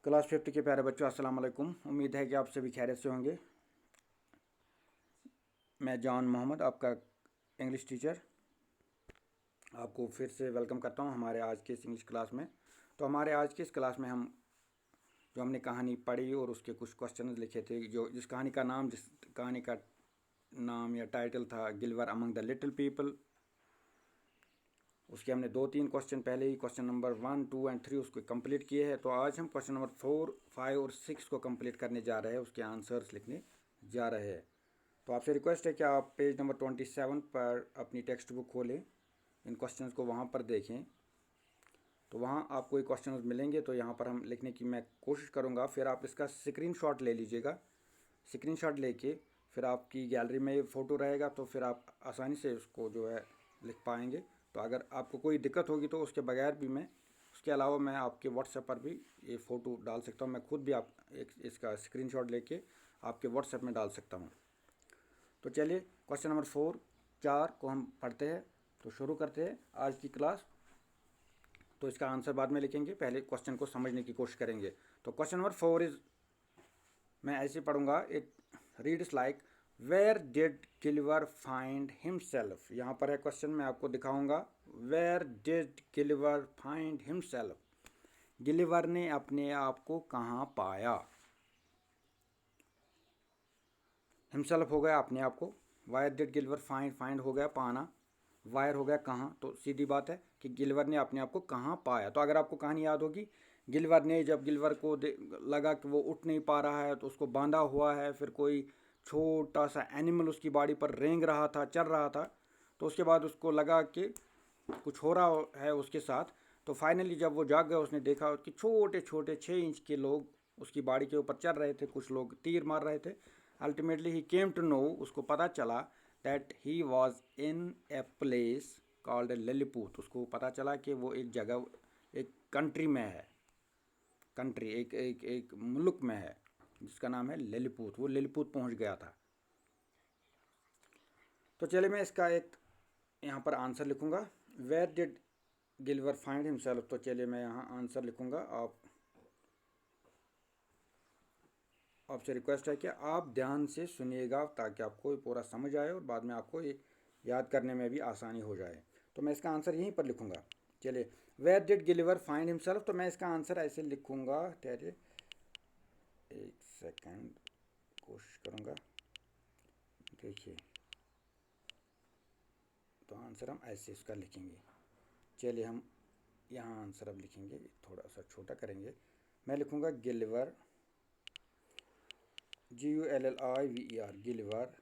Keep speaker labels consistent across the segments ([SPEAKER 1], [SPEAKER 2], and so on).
[SPEAKER 1] Class 5 के प्यारे बच्चों, अस्सलाम वालेकुम। उम्मीद है कि आप सभी खैरियत से होंगे। मैं जॉन मोहम्मद, आपका इंग्लिश टीचर, आपको फिर से वेलकम करता हूं हमारे आज के इस इंग्लिश क्लास में। तो हमारे आज के इस क्लास में हमने कहानी पढ़ी और उसके कुछ क्वेश्चन लिखे थे। जिस कहानी का नाम या टाइटल था गिलिवर अमंग द लिटिल पीपल, उसके हमने 2-3 क्वेश्चन पहले ही क्वेश्चन नंबर 1, 2 एंड 3 उसको कंप्लीट किए हैं। तो आज हम क्वेश्चन नंबर 4, 5 और 6 को कंप्लीट करने जा रहे हैं, उसके आंसर्स लिखने जा रहे हैं। तो आपसे रिक्वेस्ट है कि आप पेज नंबर 27 पर अपनी टेक्स्ट बुक खोलें, इन क्वेश्चंस को वहाँ पर देखें। तो वहाँ आपको ये क्वेश्चंस मिलेंगे, तो यहाँ पर हम लिखने की मैं कोशिश करूँगा। फिर आप इसका स्क्रीनशॉट ले लीजिएगा। स्क्रीनशॉट लेके फिर आपकी गैलरी में फ़ोटो रहेगा, तो फिर आप आसानी से उसको जो है लिख पाएंगे। तो अगर आपको कोई दिक्कत होगी तो उसके बगैर भी उसके अलावा मैं आपके व्हाट्सएप पर भी ये फ़ोटो डाल सकता हूँ। मैं खुद भी इसका स्क्रीनशॉट लेके आपके व्हाट्सएप में डाल सकता हूँ। तो चलिए क्वेश्चन नंबर 4 को हम पढ़ते हैं। तो शुरू करते हैं आज की क्लास। तो इसका आंसर बाद में लिखेंगे, पहले क्वेश्चन को समझने की कोशिश करेंगे। तो क्वेश्चन नंबर 4 मैं ऐसे पढ़ूंगा। It reads like, where did Gulliver find himself. यहाँ पर है क्वेश्चन, मैं आपको दिखाऊंगा। Where did Gulliver find himself, Gulliver ने अपने आप को कहाँ पाया। हिमसेल्फ हो गया अपने आप को, वायर डिड गिलिवर फाइंड हो गया पाना, वायर हो गया कहाँ। तो सीधी बात है कि गिलिवर ने अपने आप को कहाँ पाया। तो अगर आपको कहानी याद होगी, जब गिलिवर को लगा कि वो उठ नहीं पा रहा है तो उसको बांधा हुआ है, फिर कोई छोटा सा एनिमल उसकी बॉडी पर रेंग रहा था, चल रहा था। तो उसके बाद उसको लगा कि कुछ हो रहा है उसके साथ। तो फाइनली जब वो जाग गया, उसने देखा कि छोटे छोटे 6 इंच के लोग उसकी बॉडी के ऊपर चल रहे थे, कुछ लोग तीर मार रहे थे। Ultimately he came to know, उसको पता चला that he was in a place called Lilliput. उसको पता चला कि वो एक जगह, एक कंट्री में है, कंट्री एक मुल्क में है जिसका नाम है लिलीपूत। वो लिलीपूत पहुंच गया था। तो चलिए मैं इसका एक यहाँ पर आंसर लिखूंगा। Where did Gulliver find himself. तो चलिए मैं यहाँ आंसर लिखूंगा। आपसे रिक्वेस्ट है कि आप ध्यान से सुनिएगा ताकि आपको ये पूरा समझ आए और बाद में आपको ये याद करने में भी आसानी हो जाए। तो मैं इसका आंसर यहीं पर लिखूंगा। चलिए, where did Gulliver find himself. तो मैं इसका आंसर ऐसे लिखूंगा, ठहरिए एक सेकंड, कोशिश करूंगा। देखिए, तो आंसर हम ऐसे इसका लिखेंगे। चलिए हम यहाँ आंसर अब लिखेंगे, थोड़ा सा छोटा करेंगे। मैं लिखूंगा गिलिवर, GULLIVER, गिलिवर।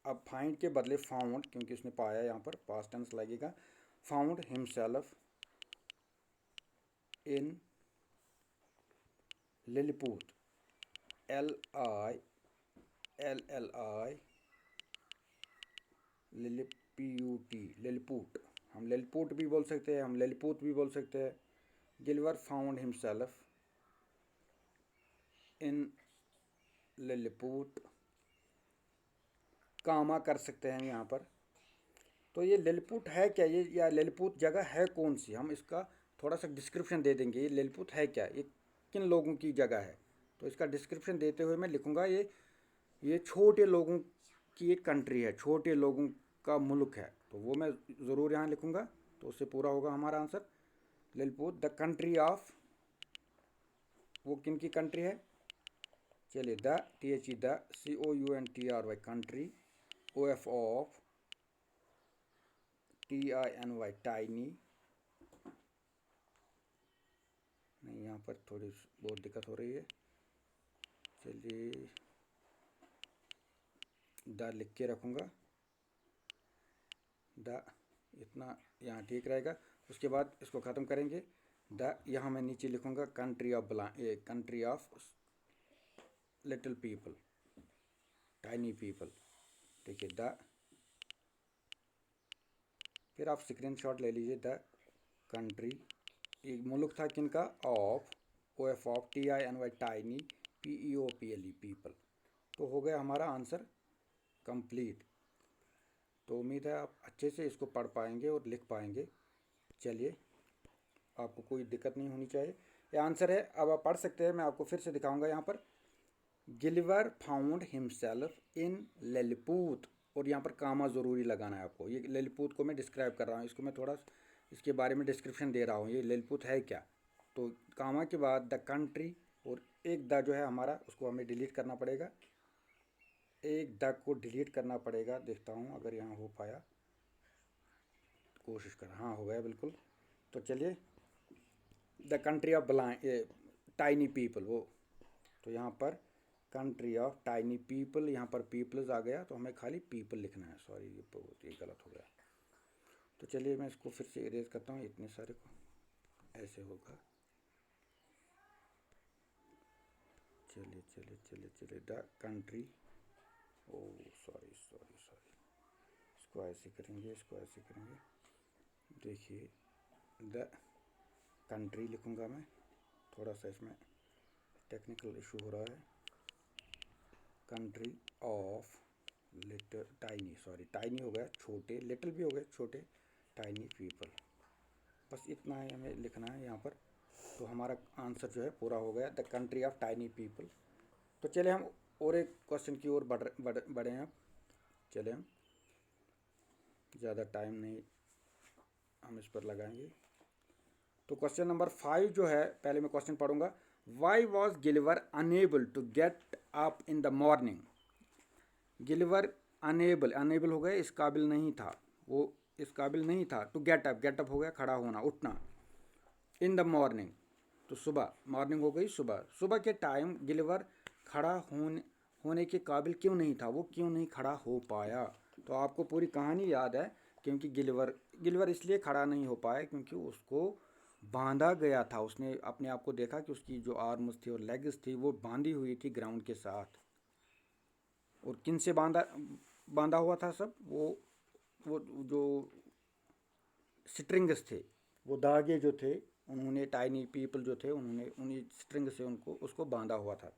[SPEAKER 1] अब फाइंड के बदले फाउंड, क्योंकि उसने पाया, यहाँ पर पास्ट टेंस लगेगा। Found himself in Lilliput, LILLI Lilliput. हम लिलीपूट भी बोल सकते हैं, हम लिलीपूत भी बोल सकते हैं। गिलिवर फाउंड हिमसेल्फ इन लिलीपूट, कामा कर सकते हैं यहाँ पर। तो ये लिलीपूट है क्या, ये या लिलीपूत जगह है कौन सी, हम इसका थोड़ा सा डिस्क्रिप्शन दे देंगे। ये लिलीपूत है क्या, ये किन लोगों की जगह है। तो इसका डिस्क्रिप्शन देते हुए मैं लिखूँगा, ये छोटे लोगों की एक कंट्री है, छोटे लोगों का मुल्क है। तो वो मैं ज़रूर यहाँ लिखूँगा, तो उससे पूरा होगा हमारा आंसर। लिलीपूत द कंट्री ऑफ, वो किन की कंट्री है। चलिए, the THE the COUNTRY country, OF of, TINY tiny. नहीं, यहाँ पर थोड़ी बहुत दिक्कत हो रही है। चलिए, द लिख के रखूँगा, द इतना यहाँ ठीक रहेगा। उसके बाद इसको ख़त्म करेंगे। यहाँ मैं नीचे लिखूँगा country of little people, tiny people. देखिए द, फिर आप स्क्रीनशॉट ले लीजिए। द कंट्री, एक मुल्क था किनका, of, OF of, TINY tiny, PEOPLE people. तो हो गया हमारा आंसर कंप्लीट। तो उम्मीद है आप अच्छे से इसको पढ़ पाएंगे और लिख पाएंगे। चलिए, आपको कोई दिक्कत नहीं होनी चाहिए। ये आंसर है। अब आप पढ़ सकते हैं, मैं आपको फिर से दिखाऊंगा यहाँ पर। गिलिवर फाउंड हिमसेल्फ इन ललिपूत, और यहाँ पर कामा ज़रूरी लगाना है आपको। ये ललिपूत को मैं डिस्क्राइब कर रहा हूँ, इसको मैं थोड़ा इसके बारे में डिस्क्रिप्शन दे रहा हूँ, ये ललिपूत है क्या। तो कामा के बाद द कंट्री, और एक द जो है हमारा उसको हमें डिलीट करना पड़ेगा, एक द को डिलीट करना पड़ेगा। देखता हूँ अगर यहाँ हो पाया, कोशिश कर। हाँ, हो गया बिल्कुल। तो चलिए, the country of blind tiny people, वो तो यहाँ पर कंट्री ऑफ टाइनी पीपल, यहाँ पर पीपल्स आ गया, तो हमें खाली पीपल लिखना है। सॉरी, ये गलत हो गया। तो चलिए मैं इसको फिर से इरेज करता हूँ, इतने सारे को ऐसे होगा। चलिए चलिए चलिए चलिए, the country, oh sorry sorry sorry, इसको ऐसे करेंगे, इसको ऐसे करेंगे। देखिए, द कंट्री लिखूँगा मैं, थोड़ा सा इसमें टेक्निकल इशू हो रहा है। Country of little tiny, sorry tiny हो गया छोटे, लिटिल भी हो गए छोटे, टाइनी पीपल, बस इतना ही हमें लिखना है यहाँ पर। तो हमारा आंसर जो है पूरा हो गया, the country of tiny people. तो चले हम और एक क्वेश्चन की ओर बढ़े हैं। अब चले हम ज़्यादा टाइम नहीं हम इस पर लगाएंगे। तो क्वेश्चन नंबर 5 जो है, पहले मैं क्वेश्चन पढ़ूंगा। Why was Gulliver unable to get up in the morning. Gulliver unable हो गए, इस काबिल नहीं था, वो इस काबिल नहीं था। टू गेट अप हो गया खड़ा होना, उठना। इन द मॉर्निंग, तो सुबह, मॉर्निंग हो गई सुबह। सुबह के टाइम गिलिवर खड़ा होने के काबिल क्यों नहीं था, वो क्यों नहीं खड़ा हो पाया। तो आपको पूरी कहानी याद है, क्योंकि गिलिवर इसलिए खड़ा नहीं हो पाया क्योंकि उसको बांधा गया था। उसने अपने आप को देखा कि उसकी जो आर्म्स थी और लेग्स थी वो बांधी हुई थी ग्राउंड के साथ। और किन से बांधा बांधा हुआ था सब, वो जो स्ट्रिंग्स थे, वो धागे जो थे, उन्होंने टाइनी पीपल जो थे उन्होंने उन्हीं स्ट्रिंग से उसको बांधा हुआ था,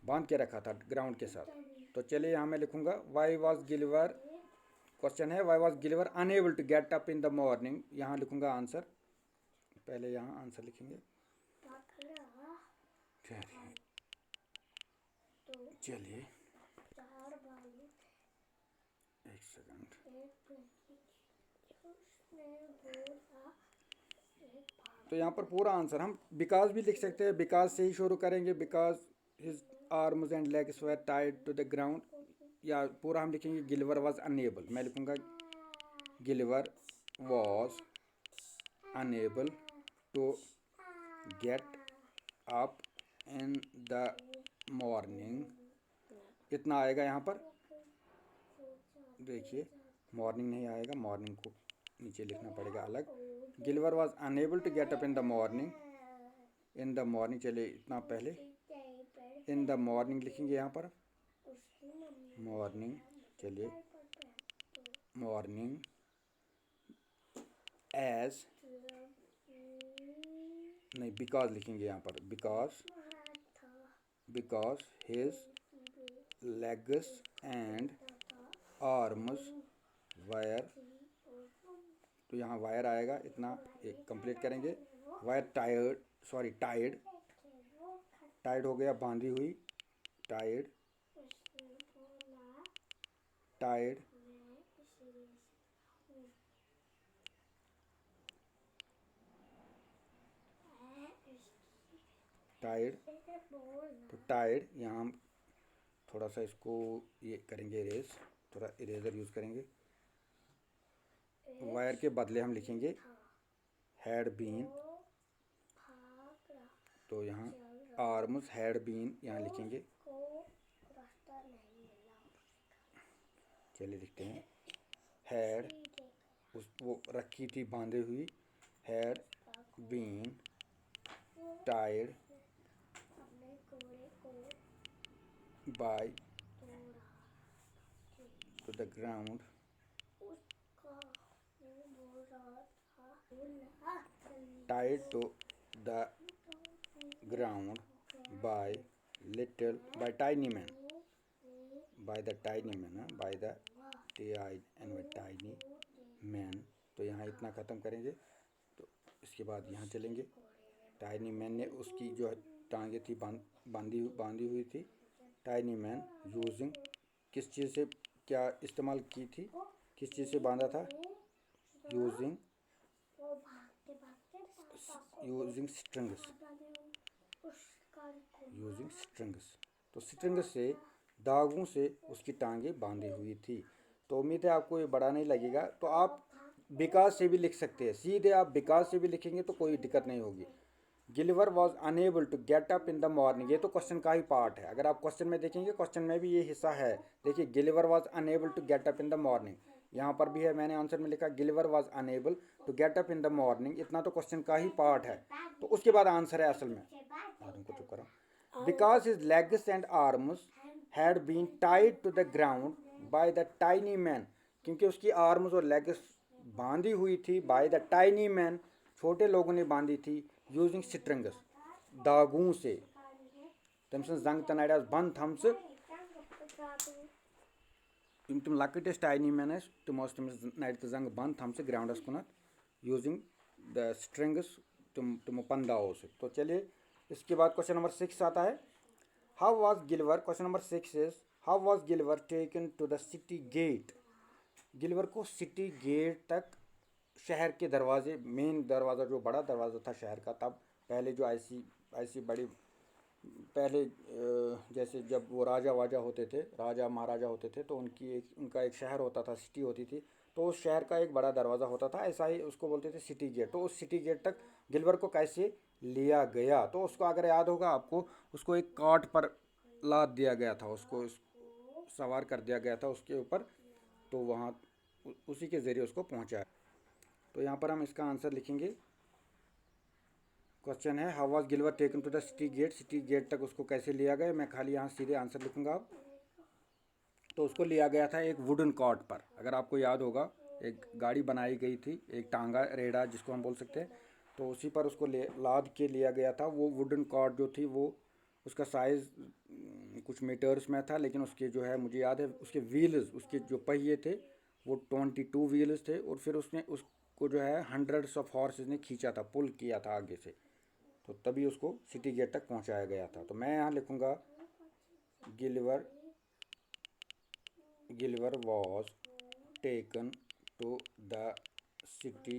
[SPEAKER 1] बांध के रखा था ग्राउंड के साथ। तो चलिए यहाँ मैं लिखूँगा, वाई वॉज गिलिवर, क्वेश्चन है why was Gulliver unable to get up in the morning. यहाँ लिखूँगा आंसर, पहले यहाँ आंसर लिखेंगे। चलिए एक सेकंड। तो यहाँ पर पूरा आंसर हम बिकॉज भी लिख सकते हैं, बिकॉज से ही शुरू करेंगे, because his arms and legs were tied to the ground, या पूरा हम लिखेंगे गिलिवर वॉज अनएबल। मैं लिखूँगा Gulliver was unable to get up in the morning, इतना आएगा यहाँ पर। देखिए, मॉर्निंग नहीं आएगा, मॉर्निंग को नीचे लिखना पड़ेगा अलग। Gulliver was unable to get up in the morning, in the morning, चलिए इतना पहले इन द मॉर्निंग लिखेंगे यहाँ पर, मॉर्निंग। चलिए, मॉर्निंग एज नहीं, बिकॉज लिखेंगे यहाँ पर, because his legs and arms wire, तो यहाँ वायर आएगा, इतना एक कंप्लीट करेंगे। वायर टाइड हो गया, बांधी हुई, टाइड टाइड तो टाइड, यहाँ हम थोड़ा सा इसको ये करेंगे इरेज, थोड़ा इरेजर यूज़ करेंगे। वायर के बदले हम लिखेंगे हैड बीन, तो यहाँ आर्म्स हैड बीन यहाँ लिखेंगे। चलिए लिखते हैं, हैड, वो रखी थी बांधे हुई, had been tied by to the ground tied to the ground by tiny man, by the tiny man। तो यहाँ इतना ख़त्म करेंगे, तो इसके बाद यहाँ चलेंगे, टाइनी मैन ने उसकी जो टांगे थी बांधी हुई थी। टाइनी मैन यूजिंग किस चीज़ से क्या इस्तेमाल की थी, किस चीज़ से बांधा था? Using strings. यूजिंग स्ट्रिंग्स, तो स्ट्रिंग्स से, धागों से उसकी टांगे बांधी हुई थी। तो उम्मीद है आपको ये बड़ा नहीं लगेगा। तो आप बिकॉज से भी लिख सकते हैं, सीधे आप बिकॉज से भी लिखेंगे तो कोई दिक्कत नहीं होगी। Gulliver was unable to get up in the morning, ये तो क्वेश्चन का ही पार्ट है। अगर आप क्वेश्चन में देखेंगे, क्वेश्चन में भी ये हिस्सा है। देखिए, Gulliver was unable to get up in the morning, यहाँ पर भी है, मैंने आंसर में लिखा Gulliver was unable to get up in the morning. इतना तो क्वेश्चन का ही पार्ट है, तो उसके बाद आंसर है असल में। को चुप करो। Because his legs and arms had been tied to the ground by the tiny man, क्योंकि उसकी आर्म्स और लेग्स बांधी हुई थी बाय द टाइनी मैन, छोटे लोगों ने बांधी थी, यूजिंग स्ट्रिंग्स, दागों से। तमसन जंग तनाड़ा बंद थम्स तुम लकटिस टाइनी मैन तुम नड़ तो जंग बंद थम्स ग्राउंडस कुनत यूजिंग द स्ट्रिंग्स, तुम पंदाओ से। तो चलिए, इसके बाद क्वेश्चन नंबर 6 आता है। How was Gulliver, question number 6 is how was Gulliver taken to the city gate. गिलिवर को सिटी गेट तक, शहर के दरवाजे, मेन दरवाज़ा जो बड़ा दरवाज़ा था शहर का, तब पहले जो ऐसी बड़ी, पहले जैसे जब वो राजा वाजा होते थे, राजा महाराजा होते थे, तो उनका एक शहर होता था, सिटी होती थी, तो उस शहर का एक बड़ा दरवाज़ा होता था, ऐसा ही उसको बोलते थे सिटी गेट। तो उस सिटी गेट तक गिलिवर को कैसे लिया गया, तो उसको अगर याद होगा आपको, उसको एक कार्ट पर लाद दिया गया था, उसको सवार कर दिया गया था उसके ऊपर, तो वहाँ उसी के ज़रिए उसको पहुँचाया। तो यहाँ पर हम इसका आंसर लिखेंगे। क्वेश्चन है how was Gulliver taken to the city gate, city gate तक उसको कैसे लिया गया। मैं खाली यहाँ सीधे आंसर लिखूंगा अब। तो उसको लिया गया था एक वुडन कार्ट पर। अगर आपको याद होगा, एक गाड़ी बनाई गई थी, एक टांगा रेड़ा जिसको हम बोल सकते हैं, तो उसी पर उसको लाद के लिया गया था। वो वुडन कार्ट जो थी, वो उसका साइज़ कुछ मीटर्स में था, लेकिन उसके जो है, मुझे याद है, उसके व्हील्स, उसके जो पहिए थे वो 22 व्हील्स थे, और फिर उसने उसको जो है हंड्रेड्स ऑफ हॉर्सेस ने खींचा था, पुल किया था आगे से, तो तभी उसको सिटी गेट तक पहुंचाया गया था। तो मैं यहाँ लिखूँगा Gulliver was taken to the city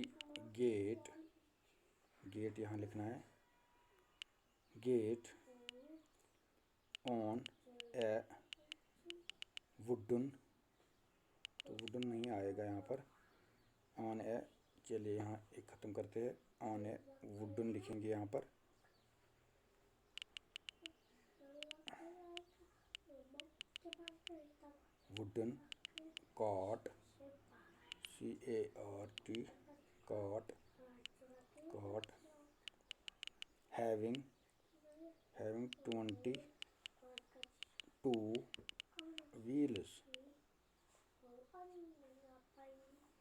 [SPEAKER 1] gate, gate यहाँ लिखना है, गेट ऑन ए वुडन, तो वुडन नहीं आएगा यहाँ पर, ऑन ए, चलिए यहाँ एक ख़त्म करते हैं, ऑन ए वुडन लिखेंगे यहाँ पर। Wooden cart, CART, cart, having 22 wheels।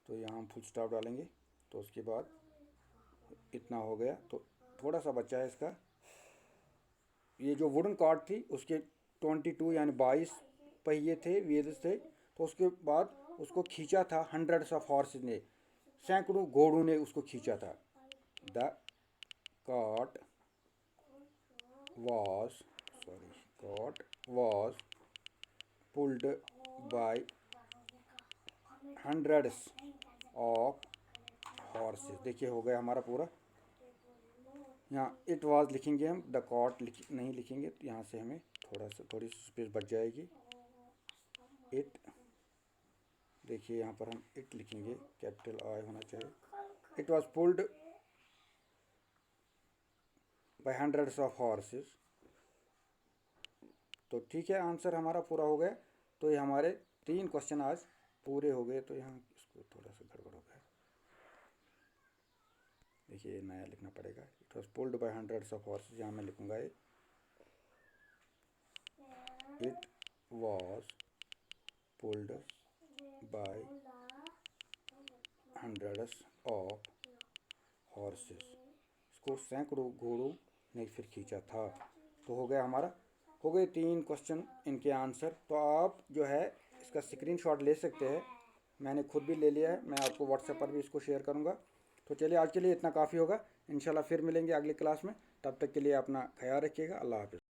[SPEAKER 1] तो यहाँ हम फुल स्टॉप डालेंगे, तो उसके बाद इतना हो गया। तो थोड़ा सा बचा है इसका, ये जो वुडन कार्ट थी उसके 22 यानी 22 पहिए थे, व्हील्स थे, तो उसके बाद उसको खींचा था हंड्रेड्स ऑफ हॉर्सेस ने, सैकड़ों घोड़ों ने उसको खींचा था। The cart was pulled bye hundreds of horses. देखिए हो गया हमारा पूरा। यहाँ इट वाज लिखेंगे हम, द कार्ट नहीं लिखेंगे, तो यहाँ से हमें थोड़ी सी स्पेस बच जाएगी। इट, देखिए यहाँ पर हम इट लिखेंगे, कैपिटल आई होना चाहिए। It was pulled bye hundreds of horses. तो ठीक है, आंसर हमारा पूरा हो गया। तो ये हमारे 3 क्वेश्चन आज पूरे हो गए। तो यहाँ इसको थोड़ा सा गड़बड़ हो गया, देखिए नया लिखना पड़ेगा। It was pulled bye hundreds of horses, यहाँ मैं लिखूँगा ये, it was pulled bye hundreds of horses, इसको सैकड़ों घोड़ों ने फिर खींचा था। तो हो गया हमारा, हो गए 3 क्वेश्चन, इनके आंसर। तो आप जो है इसका स्क्रीनशॉट ले सकते हैं, मैंने खुद भी ले लिया है, मैं आपको व्हाट्सएप पर भी इसको शेयर करूँगा। तो चलिए आज के लिए इतना काफ़ी होगा, इंशाल्लाह फिर मिलेंगे अगली क्लास में। तब तक के लिए अपना ख्याल रखिएगा। अल्लाह हाफ़िज़।